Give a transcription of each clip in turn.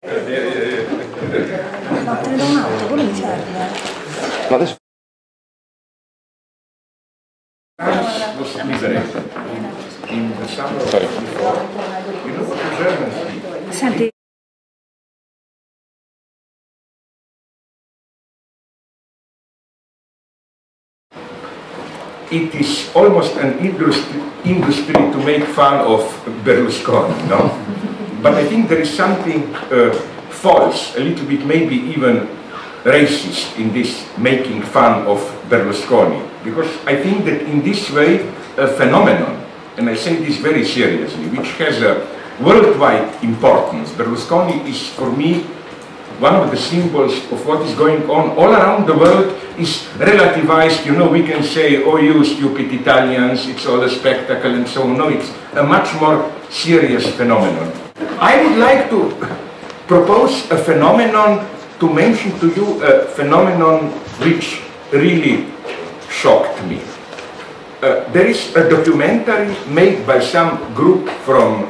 Ma prendo un'auto, quello mi serve. Ma adesso... was liberated in the summer of 1954. You know what the Germans did? Senti. It is almost an industry to make fun of Berlusconi, no? But I think there is something false, a little bit maybe even racist in this making fun of Berlusconi. Because I think that in this way, a phenomenon, and I say this very seriously, which has a worldwide importance. Berlusconi is, for me, one of the symbols of what is going on all around the world is relativized. You know, we can say, oh, you stupid Italians, it's all a spectacle and so on. No, it's a much more serious phenomenon. I would like to propose a phenomenon, to mention to you a phenomenon which really shocked me. There is a documentary made by some group from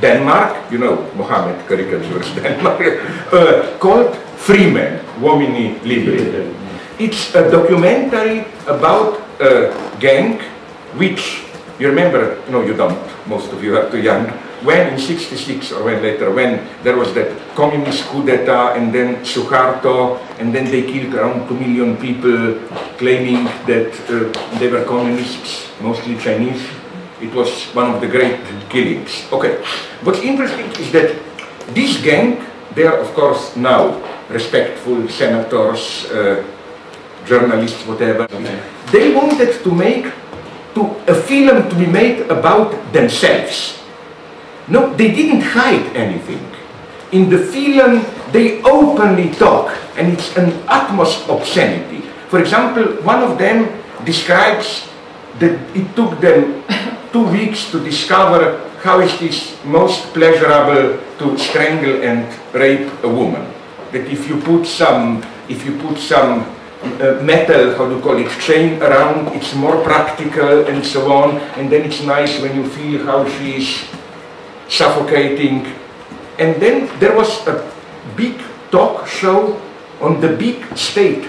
Denmark, you know, Mohammed caricatures Denmark, called Freemen, Uomini Liberi. It's a documentary about a gang which, you remember, no you don't, most of you are too young, when in '66 or when later, when there was that communist coup d'etat and then Suharto, and then they killed around 2 million people claiming that they were communists, mostly Chinese. It was one of the great killings. Okay, what's interesting is that this gang, they are of course now respectful senators, journalists, whatever. They wanted to make a film to be made about themselves. No, they didn't hide anything. In the film, they openly talk, and it's an utmost obscenity. For example, one of them describes that it took them 2 weeks to discover how it is most pleasurable to strangle and rape a woman. That if you put some metal, how do you call it, chain around, it's more practical and so on, and then it's nice when you feel how she is suffocating. And then there was a big talk show on the big state,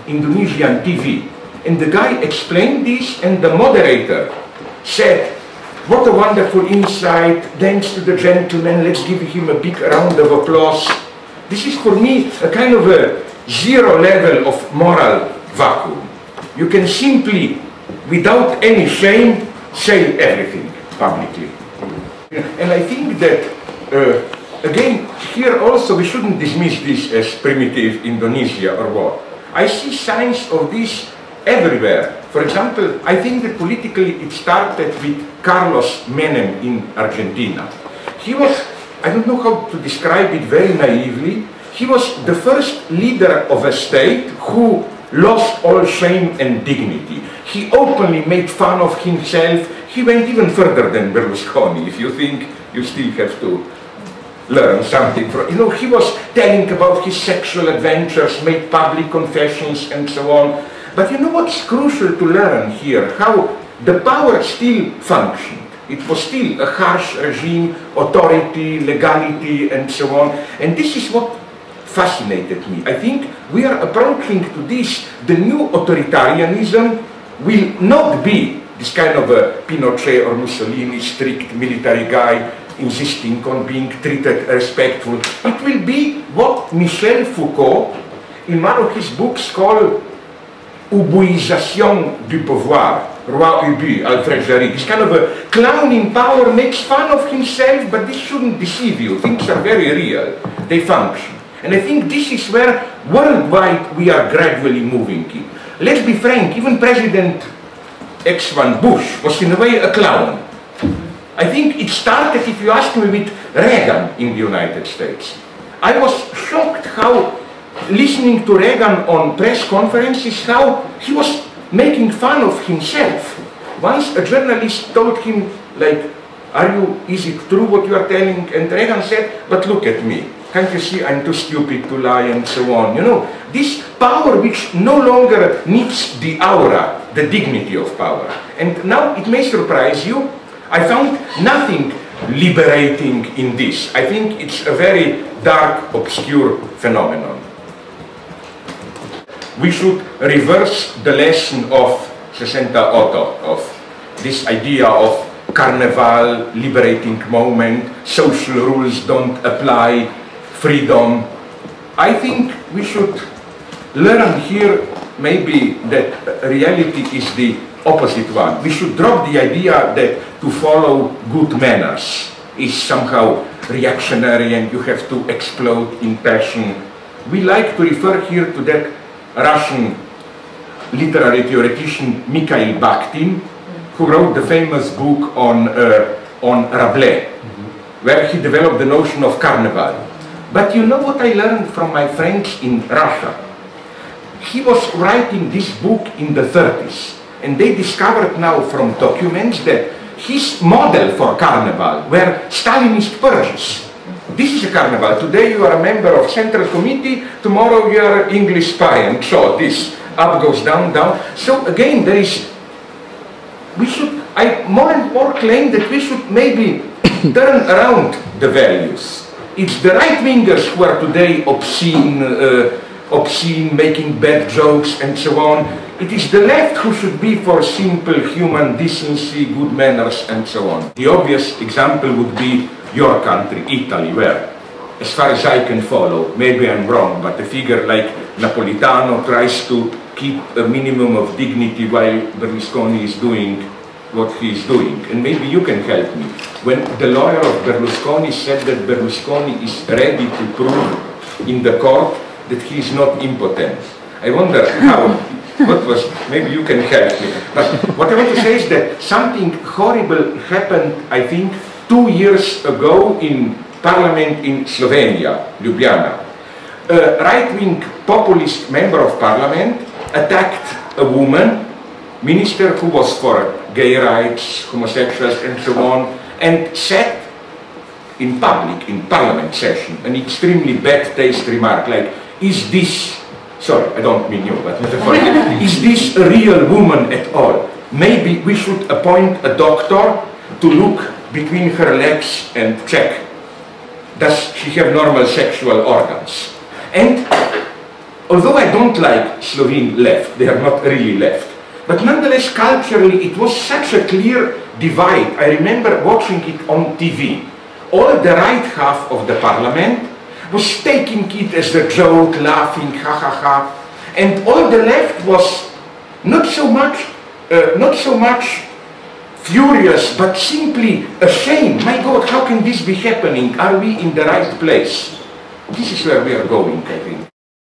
Indonesian TV, and the guy explained this, and the moderator said, what a wonderful insight, thanks to the gentleman, let's give him a big round of applause. This is for me a kind of a zero level of moral vacuum. You can simply, without any shame, say everything publicly. And I think that, again, here also we shouldn't dismiss this as primitive Indonesia or what. I see signs of this everywhere. For example, I think that politically it started with Carlos Menem in Argentina. He was, I don't know how to describe it very naively, he was the first leader of a state who lost all shame and dignity. He openly made fun of himself. He went even further than Berlusconi, if you think you still have to learn something from. You know, he was telling about his sexual adventures, made public confessions and so on. But you know what's crucial to learn here? How the power still functioned. It was still a harsh regime, authority, legality and so on. And this is what fascinated me. I think we are approaching to this, the new authoritarianism will not be this kind of a Pinochet or Mussolini strict military guy insisting on being treated respectful. It will be what Michel Foucault in one of his books called Ubuisation du pouvoir, Roi Ubu, Alfred Jarry. This kind of a clown in power makes fun of himself, but this shouldn't deceive you. Things are very real. They function. And I think this is where worldwide we are gradually moving in. Let's be frank, even President X1 Bush was in a way a clown. I think it started, if you ask me, with Reagan in the United States. I was shocked how, listening to Reagan on press conferences, how he was making fun of himself. Once a journalist told him, like, is it true what you are telling? And Reagan said, but look at me. Can't you see I'm too stupid to lie and so on? You know, this power which no longer needs the aura, the dignity of power. And now it may surprise you, I found nothing liberating in this. I think it's a very dark, obscure phenomenon. We should reverse the lesson of 68, of this idea of carnival, liberating moment, social rules don't apply, freedom. I think we should learn here maybe that reality is the opposite one. We should drop the idea that to follow good manners is somehow reactionary and you have to explode in passion. We like to refer here to that Russian literary theoretician Mikhail Bakhtin, who wrote the famous book on Rabelais, where he developed the notion of carnival. But you know what I learned from my friends in Russia? He was writing this book in the 30s, and they discovered now from documents that his model for carnival were Stalinist purges. This is a carnival. Today you are a member of Central Committee, tomorrow you are English spy, and so this up goes down, down. So again, there is, I more and more claim that we should maybe turn around the values. It's the right-wingers who are today obscene, making bad jokes and so on. It is the left who should be for simple human decency, good manners and so on. The obvious example would be your country, Italy, where, as far as I can follow, maybe I'm wrong, but a figure like Napolitano tries to keep a minimum of dignity while Berlusconi is doing what he is doing. And maybe you can help me. When the lawyer of Berlusconi said that Berlusconi is ready to prove in the court that he is not impotent, I wonder how, maybe you can help me. But what I want to say is that something horrible happened, I think, 2 years ago in parliament in Slovenia, Ljubljana. A right-wing populist member of parliament attacked a woman, minister who was for gay rights, homosexuals and so on, and said in public, in parliament session, an extremely bad taste remark like, is this, sorry, I don't mean you, but metaphorically, is this a real woman at all? Maybe we should appoint a doctor to look between her legs and check, does she have normal sexual organs? And although I don't like Slovene left, they are not really left, but nonetheless culturally it was such a clear divide. I remember watching it on TV. All the right half of the parliament was taking it as a joke, laughing, ha ha ha, and all the left was not so much furious, but simply ashamed. My God, how can this be happening? Are we in the right place? This is where we are going, I think.